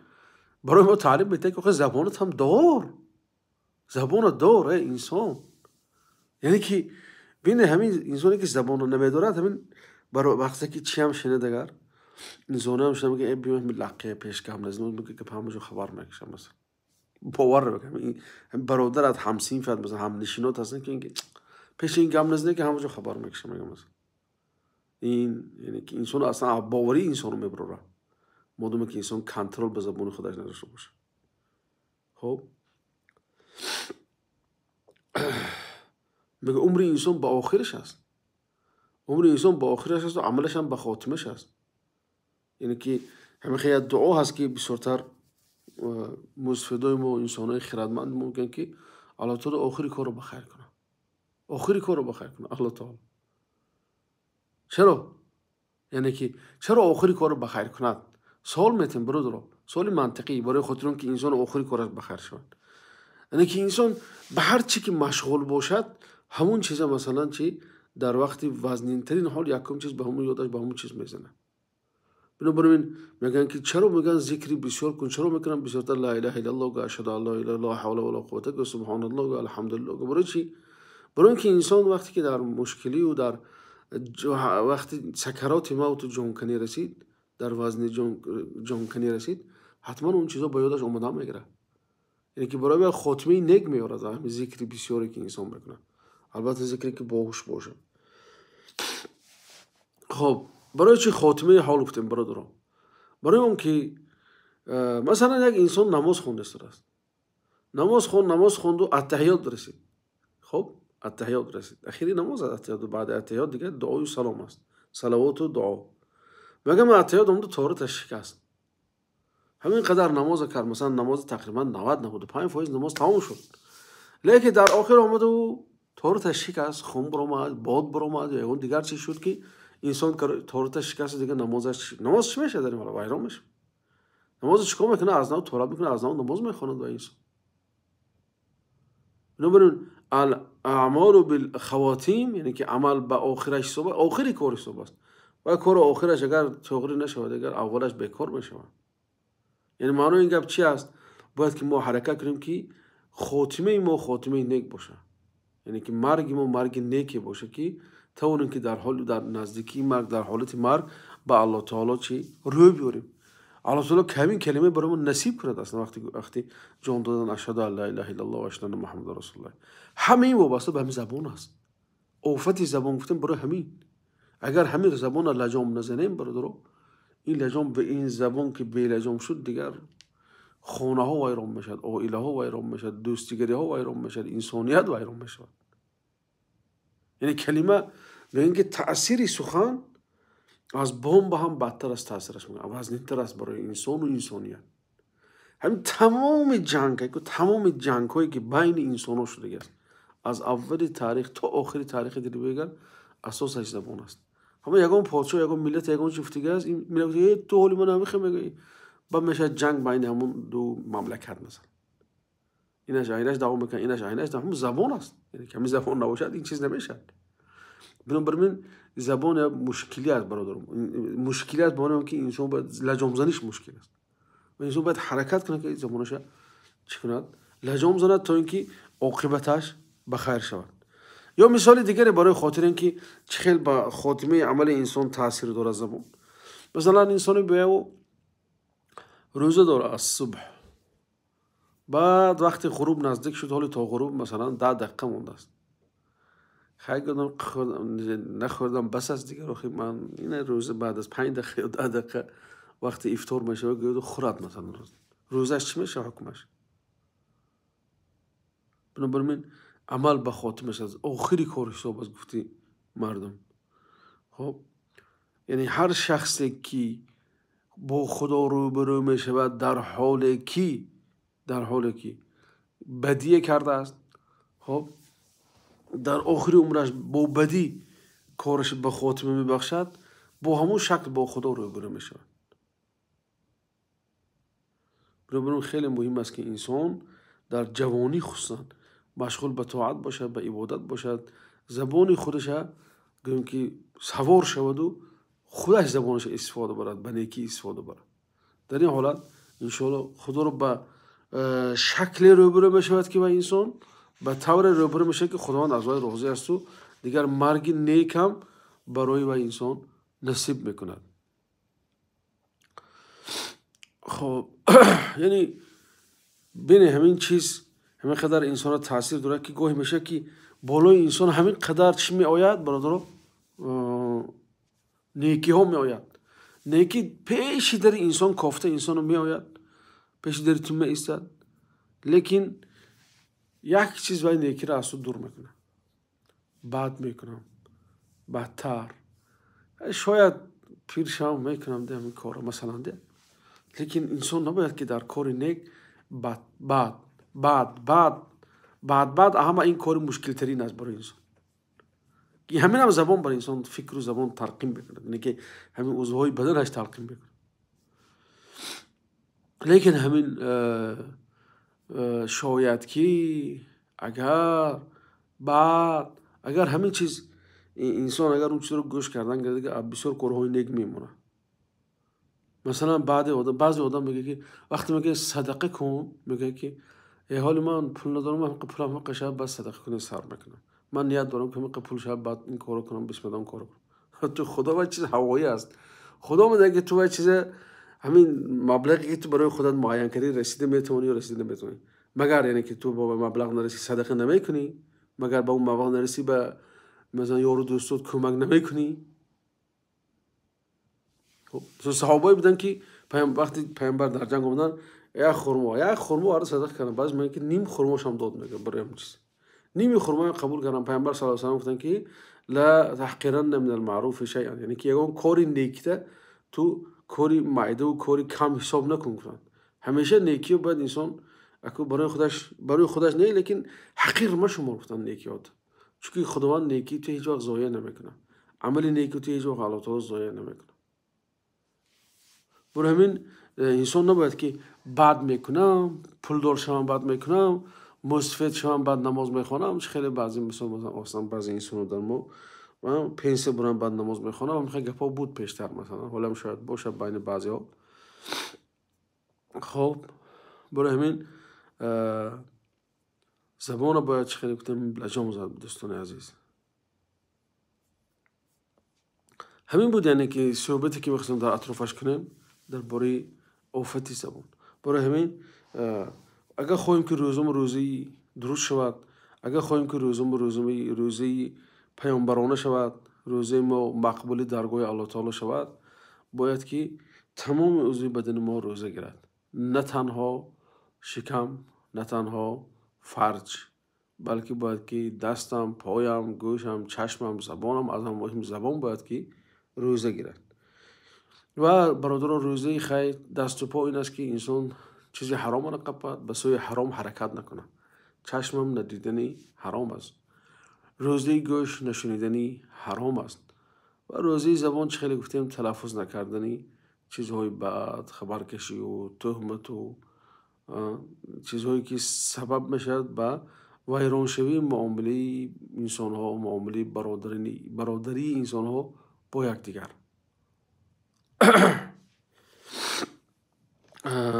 برای ما تعلیم میده که زبانت هم دار، زبانت دار انسان. یعنی که بین همین انسانی که زبان رو نمیدارد، همین برای وقتی که چی هم شنیدگر انسان هم شنیده میگه بیمه می لقیه پیش که هم نزنون میگه که همه خبر میکشم، مثلا باور رو بکنم این برادرت همسینفت مثلا هم نشینات هستن که اینکه پیش این گم نزنه که همه خبر میکشم، میگم مثلا این یعنی که انسان اصلا باوری انسان رو میبره مادامی که انسان کنترل به زبان خودش نداشته باشه. خب میگه عمر انسان با آخرش هست، عمر انسان با آخرش هست و عملش هم به خاتمش هست. یعنی که همه خیلی دعا هست که بسیارتر مستفیدای ما انسانای خردمند ممکن که الله تعالی آخری کار رو بخیر کنه. آخری کار رو بخیر کنه الله تعالی. چرا؟ یعنی که چرا آخری کار رو بخیر کند؟ سوال میتیم برادر، سوال منطقی برای خاطر که انسان آخری کارش بخیر شود. یعنی که انسان به هر چی که مشغول باشد همون چیزا مثلا چی در وقت وزنین ترین حال یکم چیز به همون یادش به همون چیز میزنه. بنابراین میگن که چرا میگن ذکری بسیار کن، چرا میکنن بسیارتر لا اله الا الله و اشهد ان لا اله الا الله حول ولا قوت و سبحان الله و الحمدلله. برای چی؟ برای اینکه انسان وقتی که در مشکلی و در وقتی سکرات موت و جانکنی رسید، در وزن جانکنی رسید، حتما اون چیزا با یادش اومدن میگیره. یعنی که برای خاتمه نیک میاره همین ذکری بسیاری که انسان بکنه. البته ذکری که باهوش باشه. خب برای چی خاتمه حال گفتیم برادران؟ برای اون که مثلا یک انسان نماز خونده است، نماز خوند و التحیات رسید. خب التحیات رسید، اخیری نماز التحیات، بعد التحیات دیگه دعای و سلام است، صلوات و دعا. میگم التحیات اون طهارتش شکست، همین قدر نماز کرد، مثلا نماز تقریبا 90-95% نماز تمام شد، لیکن در آخر آمد و طهارتش شکست، خون برآمد، باد برآمد یا اون دیگر چیز شد که انسان طهارتش شکست، دیگه نماز چی میشه؟ داریم حالا ویران میشه. نماز چیکار میکنه؟ از نو طهارت میکنه، از نو نماز میخواند و انسان. بنابراین الاعمال بالخواتیم، یعنی که عمل به آخرش صبح، آخری کارش صبح است و کار آخرش اگر تغییر نشود، اگر اولش بیکار میشود. یعنی معنی این گپ چی است؟ باید که ما حرکت کنیم که خاتمه ما خاتمه نیک باشه، یعنی که مرگ ما مرگ نیکی باشه که توانیم که در نزدیکی مرگ، در حالت مرگ به الله تعالی چی روی بیاریم. الله تعالی کمین کلمه برای ما نصیب کرد اصلا وقتی جان دادن اشهد ان لا اله الا الله و اشهد ان محمد رسول الله. همین وابسته به همین زبان است. آفت زبان گفتن برای همین. اگر همین زبان لجام نزنیم برادرو، این لجام به این زبان که بی لجام شد، دیگر خانه ها ویران میشد، عائله ها ویران میشد، دوستیگری ها ویران میشد، انسانیت ویران میشد. یعنی کلمه به اینکه تأثیر سخن از بمب هم بدتر از تاثیرش میکنه، وزن‌تر است برای انسان و انسانیت. همین تمام جنگ هایی که بین انسان ها شده است، از اول تاریخ تا آخری تاریخ دیگه بگن، اساسش زبان است. همه یگان پادشاه، یگان ملت، یگان چفتگی است. این ملت تو حالی من نمیخوام میگه با میشه جنگ بین همون دو مملکت مثلا، اینش اینش دعوا میکنه، اینش اینش، همون زبان است. یعنی که همین زبان نباشد این چیز نمیشه. بنابراین زبان مشکلی است برادرم، مشکلی است برای اینکه انسان باید لجام زنیش مشکل است و انسان باید حرکت کنه که زبانش چی کند، لجام زند تا اینکه عاقبتش بخیر شود. یا مثال دیگری برای خاطر اینکه چه خیلی با خاتمه عمل انسان تاثیر داره زبان. مثلا انسان بیاو روزه داره از صبح، بعد وقتی غروب نزدیک شد، حالی تا غروب مثلا 10 دقیقه مونده است، خیلی نخوردم بس از دیگه روخی من این روزه بعد از 5 دقیقه یا 10 دقیقه وقتی افطار میشه گوید خورد مثلا روزش چی میشه حکمش. بنابراین عمل به خاتمش از آخری کارش صاحب از گفتی مردم. خب یعنی هر شخصی که با خدا روبرو میشود در حالی که بدیه کرده است، خب در آخری عمرش با بدی کارش به خاتمه میبخشد، با همون شکل با خدا روبرو میشود. بنابراین خیلی مهم است که انسان در جوانی خصوصا مشغول به طاعت باشد، به عبادت باشد، زبان خودش گویم که سوار شود و خودش زبانش استفاده برد، به نیکی استفاده برد. در این حالت انشاءالله خدا رو به شکل روبرو میشود که به انسان به طور روبرو میشه که خداوند از وی راضی است و دیگر مرگ نیک هم برای و انسان نصیب میکند. خب یعنی بین همین چیز همین قدر انسان را تاثیر داره که گاهی میشه که بالای انسان همین قدر چی می آید برادر، نیکی ها می آید. نیکی پیش در انسان کافته انسان رو می آید، پیش در تو می ایستد، لیکن یک چیز وای نیکی را از تو دور میکنه، بد میکنم، بدتر، شاید پیر شام میکنم ده همین کارا مثلا ده لیکن انسان نباید که در کار نیک بعد همه این کار مشکل ترین است برای انسان. همین هم زبان برای انسان فکر و زبان تلقین بکنه، یعنی که همین عضوهای بدنش تلقین بکنه. لیکن همین شاید که اگر همین چیز انسان اگر اون چیز رو گوش کردن دیگه بسیار کارهای نیک میمونه. مثلا بعضی آدم میگه که وقتی میگه صدقه کن، میگه که ای حال من پول ندارم، من پولم قشنگ بس صدقه کنه سر میکنم، من نیت دارم که من پول شب بعد این کارو کنم، بسم الله کارو کنم. تو خدا باید چیز هوایی است. خدا میگه که تو باید چیز همین مبلغی که تو برای خودت معین کردی رسیده میتونی یا رسیده نمیتونی. مگر یعنی که تو با مبلغ نرسی صدقه نمیکنی، مگر با اون مبلغ نرسی به مثلا یارو دوستت کمک نمیکنی. خب صحابه بودن که وقتی پیامبر در جنگ اومدن یک خرما آره صدقه کردن، بعضی میگن که نیم خرماش هم داد میگه برای همین چیز، نیم خرما قبول کردن. پیامبر صلی الله علیه و سلم گفتن که لا تحقرن من المعروف شیئا، یعنی که یگان کاری نیکته تو کاری معده و کاری کم حساب نکن. همیشه نیکی رو باید انسان اکو برای خودش نه، لیکن حقیر مشمار گفتن نیکیات، چون که خداوند نیکی تو هیچ وقت ضایع نمیکنه، عمل نیکی تو هیچ وقت الله تعالی ضایع نمیکنه. برای همین انسان نباید که بد میکنم، پولدار شوم بد میکنم، مستفید شوم بد نماز میخوانم. خیلی بعضی مثلا بعضی انسان در ما من پنسه برم بد نماز میخوانم، میخوام گپا بود پیشتر مثلا حالا شاید باشه بین بعضی ها. خب برای همین زبان باید خیلی گفتم لجام زد دوستان عزیز. همین بود یعنی که صحبتی که میخواستم در اطرافش کنیم درباره آفت زبان. برای همین اگر خواهیم که روزی درست شود، اگر خواهیم که روزی پیامبرانه شود، روزی ما مقبول درگاه الله تعالی شود، باید که تمام عضو بدن ما روزه گیرد، نه تنها شکم، نه تنها فرج، بلکه باید که دستم، پایم، گوشم، چشمم، زبانم، از هم مهم زبان باید که روزه گیرد. و برادران روزه خیر دست و پا این است که انسان چیزی حرام نقبد، به سوی حرام حرکت نکنه. چشمم ندیدنی حرام است، روزه گوش نشنیدنی حرام است، و روزه زبان چه خیلی گفتیم تلفظ نکردنی چیزهای بد، خبرکشی و تهمت و چیزهایی که سبب میشد به ویرانشوی معامله انسان ها و معامله برادری انسان ها با یکدیگر.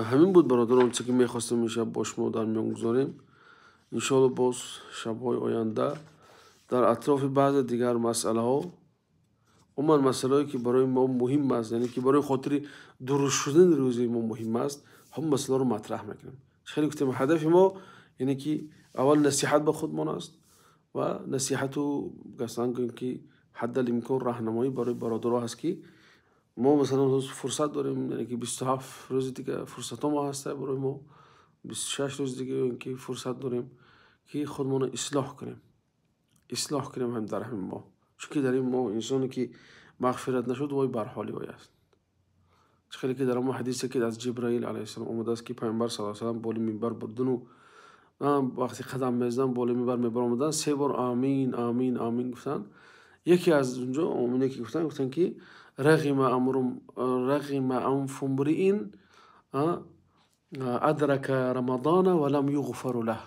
همین بود برادران چه که میخواستم میشه با شما در میان گذاریم. انشاءالله باز شبهای آینده در اطراف بعض دیگر مسئله ها، اون مسئله هایی که برای ما مهم است، یعنی که برای خاطر درست شدن روزی ما مهم است، هم مسئله رو مطرح میکنیم. خیلی گفتیم هدف ما یعنی که اول نصیحت به خودمان است و نصیحت و قصدن کنیم که حد الامکان راهنمایی برای برادرها هست که ما مثلا فرصت داریم، یعنی که 27 روز دیگه فرصت ما هسته برای ما، 26 روز دیگه که فرصت داریم که خودمان رو اصلاح کنیم هم در همین ما، چون که در این ما انسانی که مغفرت نشد وای بر حالی وای است. خیلی که در ما حدیثی که از جبرائیل علیه السلام اومده است که پیامبر صلی الله علیه و سلم بالا منبر بردن و وقتی قدم میزدن بالا منبر میبرآمدن 3 بار آمین آمین آمین گفتن. یکی از اونجا اونی که گفتن که رغم انف امرئ ادرک رمضان ولم یغفر له،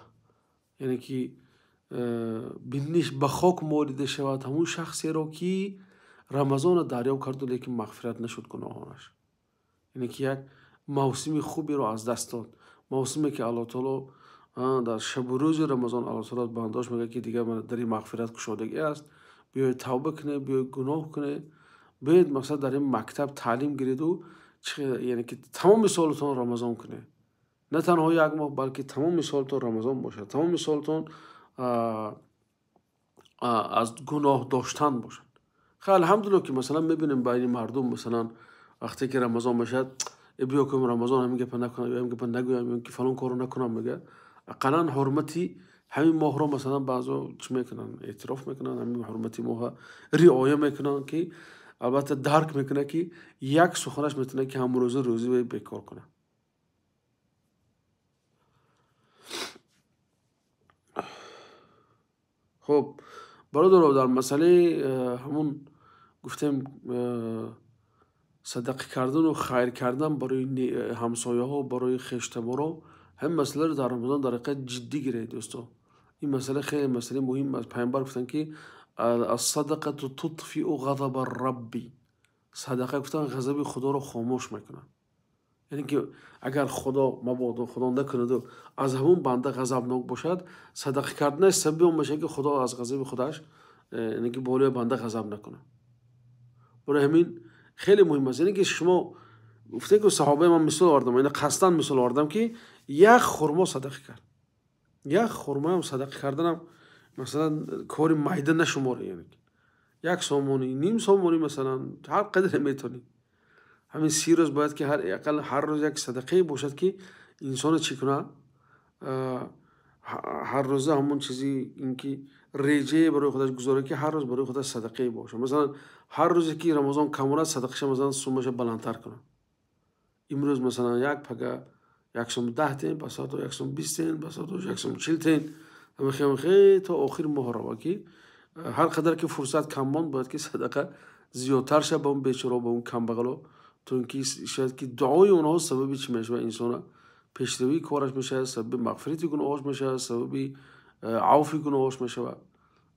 یعنی که بینش به خاک مالیده شود همون شخصی را که رمضان دریاب کرد لیکن مغفرت نشد گناهانش. یعنی که یک موسم خوبی رو از دست داد، موسمی که الله تعالی در شب و روز رمضان الله تعالی بنداش میگه که دیگه در این مغفرت گشادگی است، بیاید توبه کنه، بیاید گناه کنه، بیاید مثلا در این مکتب تعلیم گیرید و یعنی که تمام سالتون رمضان کنه، نه تنها یک ماه بلکه تمام سالتون رمضان باشه، تمام سالتون از گناه داشتن باشن. خیلی الحمدلله که مثلا میبینیم بین مردم مثلا وقتی که رمضان میشه بیا که رمضان همین گپ نکنم، همین گپ نگویم، که فلان کارو نکنم، میگه اقلا حرمتی همین ماه رو مثلا بعضا چی میکنن اعتراف میکنن، همین حرمتی ماه رعایت میکنن که البته درک میکنه که یک سخنش میتونه که هم روزی بیکار کنه. خب برادر، در مسئله همون گفتیم صدقه کردن و خیر کردن برای همسایه ها و برای خشتبارا هم مسئله رو در رمضان در حقیقت جدی گیره دوستو. این مسئله خیلی مسئله مهم است. پیامبر گفتن که الصدقه تطفئ غضب الرب. صدقه گفتن غضب خدا رو خاموش میکنن. یعنی که اگر خدا مبادا خدا نکند و از همون بنده غضبناک باشد، صدقه کردن سبب اون میشه که خدا از غضب خودش یعنی که بالای بنده غضب نکنه. برای همین خیلی مهم است. یعنی که شما گفته که صحابه من مثال آوردم، یعنی قصداً مثال آوردم که یک خرما صدقه کرد. یک خرما هم صدقه کردنم مثلا کار معده نشماره. یعنی یک سامونی، نیم سامونی، مثلا هر قدر میتونی. همین 30 روز باید که هر روز یک صدقه باشد که انسان چی کنه، هر روز همون چیزی اینکه ریجه برای خودش گذاره که هر روز برای خودش صدقه باشه. مثلا هر روزی که رمضان کمونه صدقه مثلا سومش بلندتر کنه. امروز مثلا یک پگه 110 تین، بساطو 120 تین، بساطو 140 تین، همه خیلی تا آخر ماه رو که هر قدر که فرصت کم ماند باید که صدقه زیادتر شه به اون بیچاره به اون کم بغلو، تو اینکه شاید که دعای اونها سببی چی میشه و انسان پیشروی کارش میشه، سبب مغفرتی گناهاش میشه، سبب عفو گناهاش میشه.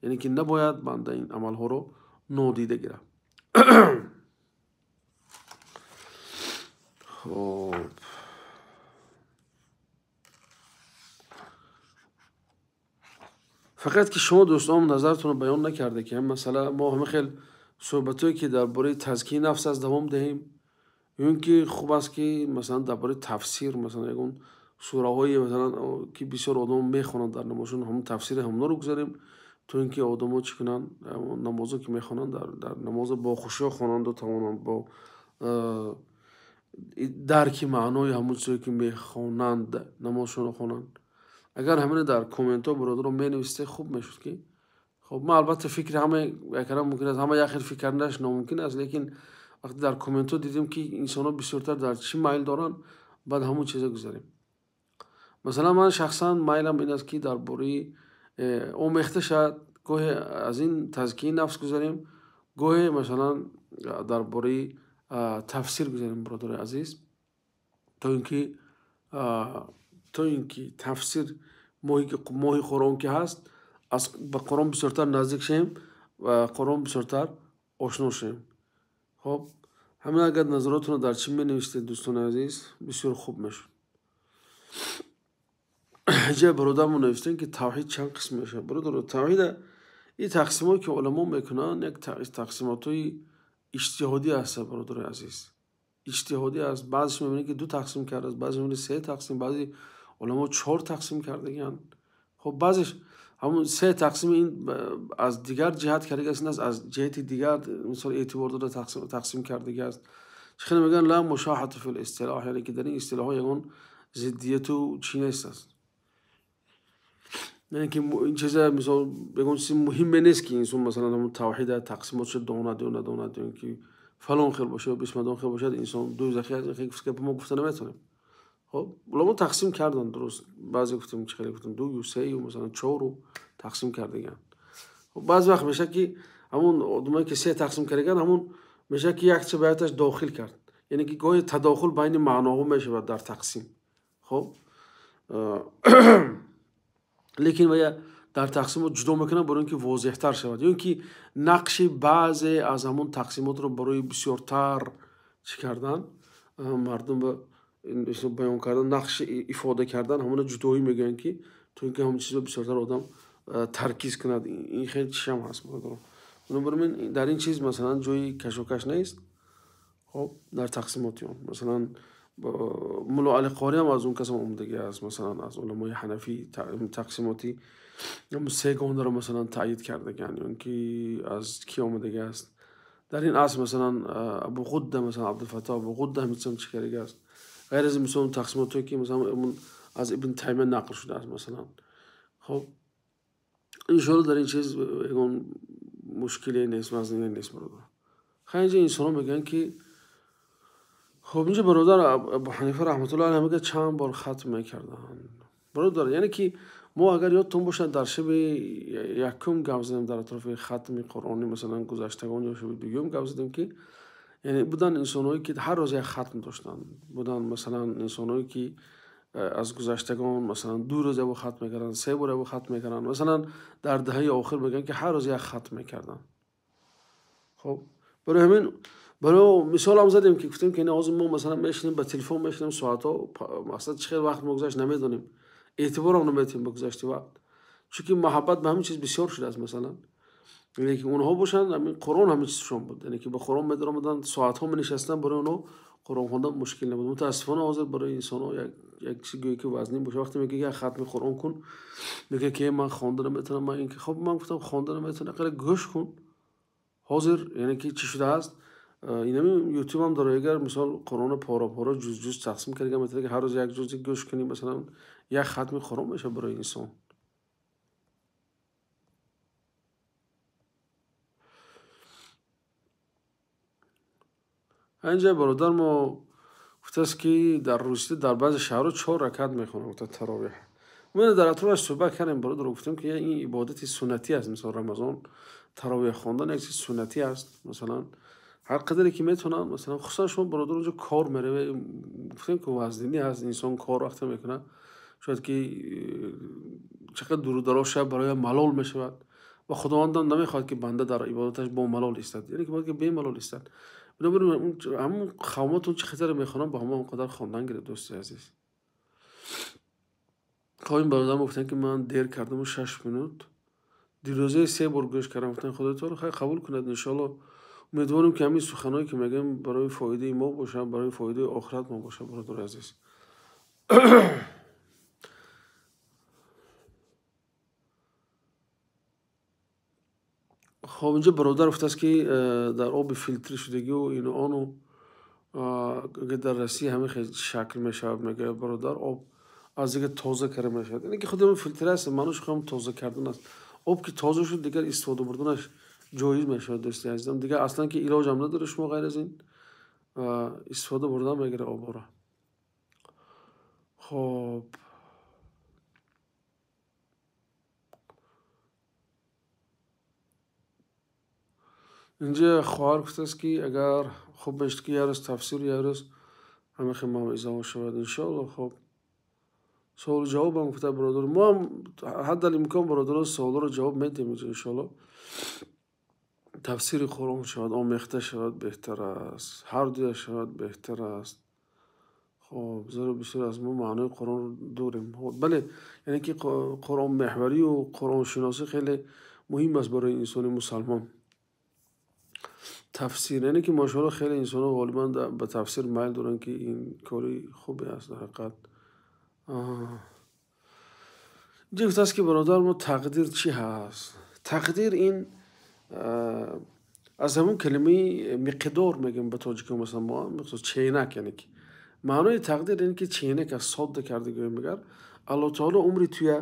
یعنی که نباید بنده این عمل ها رو نادیده گیره. خب فقط که شما دوستان نظرتون رو بیان نکرده که هم مثلا ما همه خیلی صحبتایی که درباره تزکیه نفس از دوام دهیم. این که خوب است که مثلا درباره تفسیر مثلا یکون سوره های مثلا که بسیار آدم میخونن در نمازشون همون تفسیر همونا رو گذاریم، تو اینکه آدم‌ها چی کنن نمازو که میخونن در نماز با خشوع خوانند و توانند با درک معنای همون چیزی که میخوانند نمازشون رو خوانند. اگر همین در کامنت ها برادر رو مینویسته خوب میشد که خب ما البته فکر همه یکرم ممکن است همه یخیر فکر کردنش ناممکن است، لیکن وقتی در کامنت ها دیدیم که انسان ها بسیارتر در چی مایل دارن بعد همون چیزا گذاریم. مثلا من شخصا مایلم این است که درباره اومخته شد گاهی از این تزکیه نفس گذاریم، گاهی مثلا درباره تفسیر گذاریم برادر عزیز، تا اینکه تفسیر ماهی قرآن که هست از به قرآن بسیارتر نزدیک شیم و قرآن بسیارتر آشنا شیم. خب همین اگر نظراتون رو در چی می نوشتید دوستان عزیز بسیار خوب میشون. جای برادرمون نوشتن که توحید چند قسم میشه. برادر توحید این تقسیماتی که علما میکنن یک تقسیماتای اجتهادی هست برادر عزیز، اجتهادی است. بعضیش میبینی که 2 تقسیم کرده است، بعضی میبینی 3 تقسیم، بعضی علما 4 تقسیم کردگان. خب بعضیش همون 3 تقسیم این از دیگر جهت کرده است، از جهت دیگر مثلا اعتبار داده تقسیم کرده است. خیلی میگن لا مشاحة فی الاصطلاح، یعنی که در این اصطلاح یگان ضدیت و چی نیست. یعنی که این چیزا مثلا بگم چیز مهم نیست که انسان مثلا همون توحید تقسیماتش دونه که فلان خیر باشه و بسم الله خیر باشه انسان دوزخی از این که ما گفتن نمیتونیم. خب علما تقسیم کردن درست، بعضی گفتیم چه خیلی گفتن 2 و 3 و مثلا 4 رو تقسیم کردن. خب بعض وقت میشه که همون آدمایی که 3 تقسیم کردن همون میشه که یک چه بهتاش داخل کرد، یعنی که گاهی تداخل بین معناها میشه در تقسیم. خب لیکن ویا در تقسیم جدا میکنن برای اینکه واضح تر شود، یا اینکه نقش بعضی از همون تقسیمات رو برای بسیارتر چی کردن مردم به بیان کردن نقش ifade کردن همون جدایی میگن که تو اینکه همون چیزا بسیارتر آدم ترکیز کند. این خیلی چشم هست برادر. من در این چیز مثلا جوی کشوکش نیست. خب در تقسیمات مثلا ملا علی قاری هم از اون قسم اومدگی است، مثلا از علمای حنفی تقسیماتی هم 3 گانه رو مثلا تایید کرده، یعنی که از کی اومدگی است در این اصل مثلا ابو غده مثلا عبدالفتاح ابو غده همیشه چه کرده است، غیر از مثلا تقسیماتی که مثلا از ابن تیمیه نقل شده است مثلا. خب ان شاء الله در این چیز مشکلی نیست، وزنی نیست برادر. خیلی انسان ها میگن که خب اینجا برادر ابو حنیفه رحمت الله علیه میگه چند بار ختم میکردن برادر. یعنی که ما اگر یادتون باشه در شب یکم گپ زدیم در اطراف ختم قرآنی مثلا گذشتگان یا شب دوم گپ زدیم که یعنی بودن انسانهایی که هر روز یک ختم داشتن، بودن مثلا انسانهایی که از گذشتگان مثلا 2 روز ابو ختم میکردن، 3 بار ابو ختم میکردن، مثلا در دهه آخر میگن که هر روز یک ختم میکردن. خب برای همین برای مثال هم زدیم که گفتیم که این آز ما مثلا میشینیم به تلفن میشینیم ساعت ها مثلا چقدر وقت مگذشت نمیدونیم، اعتبار هم نمیتیم به گذشته وقت، چون که محبت به همین چیز بسیار شده است. مثلا یعنی که اونها باشن همین قرآن همین چیزشون بود، یعنی که به قرآن میدرآمدن ساعت ها می نشستن برای اونها قرآن خواندن مشکل نبود. متاسفانه حاضر برای انسان ها یک چیزی که وزنی باشه وقتی میگه که ختم قرآن کن میگه که من خواندن نمیتونم، من اینکه خب من گفتم خواندن نمیتونم اقل گوش کن حاضر. یعنی که چی شده است اینم یوتیوب هم داره، اگر مثال قرآن پارا پارا جز جز تقسیم کردیم مثلا که هر روز یک جزء گوش کنیم مثلا یک ختم قرآن میشه برای انسان. اینجا برادر ما گفته است که در روسیه در بعض شهرها 4 رکعت میخونن گفته تراویح. من در اطرافش صحبت کردیم برادر، گفتم که این عبادت سنتی است، مثلا رمضان تراویح خواندن یک چیز سنتی است، مثلا هر قدری که میتونن مثلا خصوصا شما برادر اونجا کار میره گفتیم که وزنی هست انسان کار وقت میکنه شاید که چقدر دور و دراز شب برای ملال میشود و خداوند هم نمیخواد که بنده در عبادتش با ملال ایستد، یعنی که باید که بی ملال ایستد. بنابراین همون قومات اون چه خطر میخوانن با همون قدر خواندن گرفت. دوستی عزیز خواهیم برادرم گفتن که من دیر کردم و 6 منوت دیروزه 3 بار گوش کردم، گفتن خدا تو رو خیلی قبول کند انشالله. امیدوارم که همین سخنایی که میگم برای فایده ما باشه، برای فایده آخرت ما باشه برادر عزیز. خب اینجا برادر گفته است که در آب فیلتر شدگی و این آنو اگه در رسی همه خیلی شکل میشود، میگه برادر آب از دیگه تازه کرده میشود، یعنی که خود اون فیلتر است منوش خواهم تازه کردن است. آب که تازه شد دیگر استفاده بردنش جایز میشود دوستی عزیزم، دیگه اصلا که علاج هم نداره شما غیر از این استفاده بردن میگیره آب را. خب اینجا خواهر گفته است که اگر خوب بشت که یه روز تفسیر یه روز همه خیلی موعظه شود انشاءالله. خب سوال جواب هم گفته برادر ما هم حد الامکان برادران سوال رو جواب میدیم انشاءالله. تفسیر قرآن شود آمیخته شود بهتر است، هر دوی شود بهتر است. خب زیرا بسیار از ما معنای قرآن رو دوریم. بله یعنی که قرآن محوری و قرآن شناسی خیلی مهم است برای انسان مسلمان. تفسیر یعنی که ماشاءالله خیلی انسان ها غالبا به تفسیر میل دارن که این کاری خوبی است در حقیقت. اینجا گفته است که برادر ما تقدیر چی هست؟ تقدیر این از همون کلمه مقدار میگم به تاجیکی مثلا ما مثلا چینک، یعنی که معنای تقدیر یعنی که چینک از صاد کرده گویم میگر الله تعالی عمری توی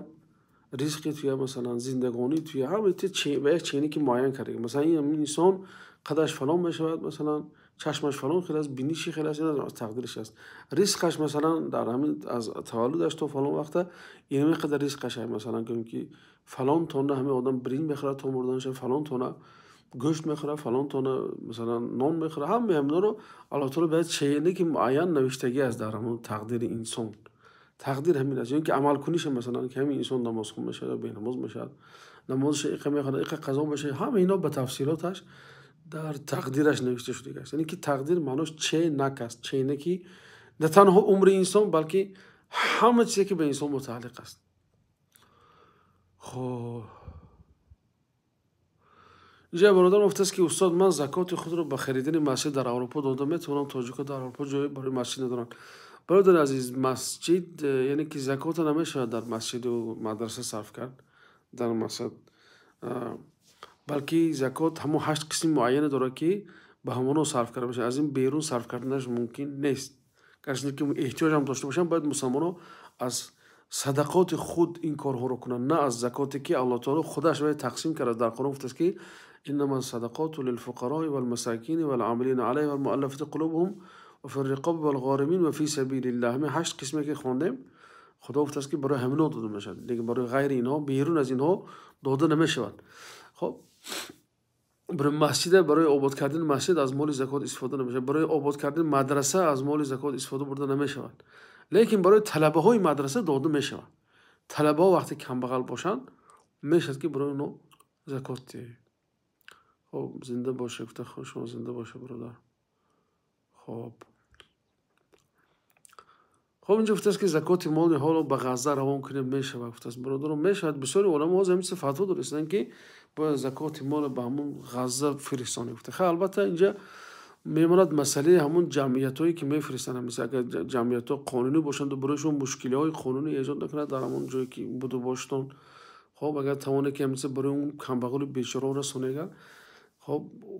رزقی توی مثلا زندگانی توی همه به یک چینکی معین کرده، مثلا این انسان قدش فلان میشود، مثلا چشمش فلان خیلی از بینیشی خیلی از این از تقدیرش است. رزقش مثلا در همین از تولدش تا فلان وقته این قدر رزقش است، مثلا که فلان تونه همه آدم برین بخوره تا مردنش، فلان تونه گوشت میخوره، فلان تونه مثلا نان میخوره، همه رو الله تعالی باید چینکی معین نوشتگی است در همون تقدیر انسان. تقدیر همین است، یعنی که عمل کنیش مثلا که همین انسان نماز خون میشه یا بی نماز میشه، نمازش ایقه میخواد ایقه قضا بشه، همه اینا به تفصیلاتش در تقدیرش نوشته شده است. یعنی که تقدیر معناش چه نک است، چه نکی نه تنها عمر انسان بلکه همه چیزی که به انسان متعلق است. خب اینجا برادر گفته است که استاد من زکات خود رو به خریدن مسجد در اروپا دادم، میتونم تاجیکا در اروپا جای برای مسجد ندارن. برادر عزیز مسجد یعنی که زکات نمیشه در مسجد و مدرسه صرف کرد در مسجد، بلکه زکات همون 8 قسم معین داره که به همونو صرف کرده میشه، از این بیرون صرف کردنش ممکن نیست. گرچه که احتیاج هم داشته باشن باید مسلمان‌ها از صدقات خود این کارها رو کنن، نه از زکاتی که الله تعالی خودش باید تقسیم کرده. در قرآن گفته است که انما الصدقات للفقراء والمساکین والعاملین علیه والمؤلفة قلوبهم وفي الرقاب والغارمین وفي سبیل الله. همین 8 قسمه که خواندیم خدا گفته است که برای همینا داده میشود، دیگه برای غیر اینها بیرون از اینها داده نمیشود. خب برای مسجد، برای آباد کردن مسجد از مال زکات استفاده نمیشه، برای آباد کردن مدرسه از مال زکات استفاده برده نمیشود، لیکن برای طلبه های مدرسه داده میشود. طلبه ها وقتی کم بغل باشند میشد که برای اونو زکات ده. خب زنده باشه، افتخار شما زنده باشه برادر. خب اینجا گفته است که زکات مال حالا به غزه روان کنیم میشود. گفته است برادران میشود. بسیاری علما از همین فتوا درستن که با زکات مال به همون غزه فرستانی. گفته خب البته اینجا میماند مسئله همون جمعیت هایی که میفرستن، مثل اگر جمعیت ها قانونی باشند و برایشون مشکلی های قانونی ایجاد نکنه در همون جایی که بوده باشتن، خب اگر توانه که مثل برای اون کمبغل بیچاره رسونیگر،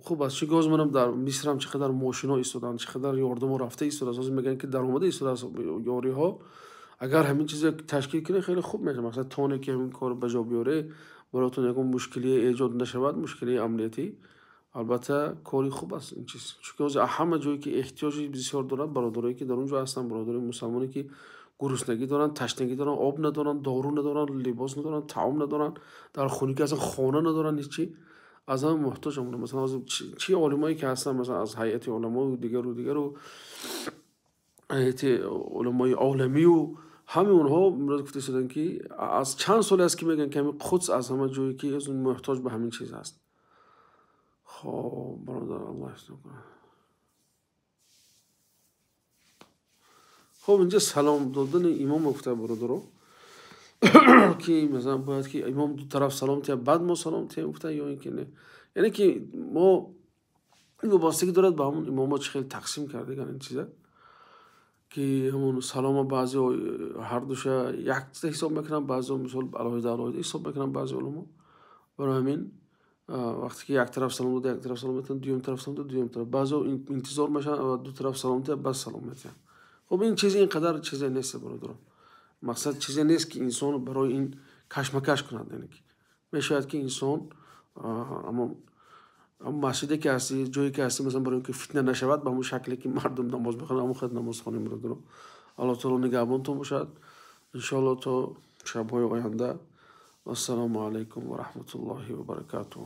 خب از چی گاز منم در مصر هم چقدر ماشینا ایستادن، چقدر یاردم رفته ایستاد، از میگن که درآمد ایستاد از یاری ها. اگر همین چیز تشکیل کنه خیلی خوب میشه، مثلا تونه که همین کار به جا بیاره براتون یکم مشکلی ایجاد نشود، مشکلی امنیتی. البته کاری خوب است این چیز، چون که همه جایی که احتیاجی بسیار دارن برادرایی که در اونجا هستن، برادرای مسلمانی که گرسنگی دارن، تشنگی دارن، آب ندارن، دارو ندارن، لباس ندارن، طعام ندارن، در خونه که اصلا خانه ندارن، هیچی، از هم محتاج همونه. مثلا از چی علمایی که هستن، مثلا از هیئت علما و دیگر و هیئت علمای عالمی و همه اونها مراد گفته شدن که از چند سال است که میگن که همین قدس از همه جایی که از اون محتاج به همین چیز هست. خب برادر الله احسن کنه. خب اینجا سلام دادن امام گفته برادرو که مثلا باید که امام دو طرف سلام تیا بعد ما سلام تیا گفته یا اینکه نه، یعنی که ما این وابستگی دارد به همون امامات خیلی تقسیم کرده این چیزا که همون سلام بعضی هر دوش یک حساب میکنن، بعضی مثلا علاوه حساب میکنن بعضی علما. برای همین وقتی که یک طرف سلام داده یک طرف سلام میتن، دوم طرف سلام داده دوم طرف، بعضی انتظار میشن و دو طرف سلام داده بس سلام میتن. خب این چیز اینقدر چیزی نیست برادران. مقصد چیزی نیست که انسان برای این کشمکش کنند، یعنی که میشود که انسان اما مسجدی که هستی، جایی که هستی، مثلا برای اینکه فتنه نشود به همون شکلی که مردم نماز بخونن همون خود نماز خوانیم برادران. الله تعالی نگهبانتون باشد ان شاء الله تا شب‌های آینده. السلام علیکم و رحمت الله و برکاته.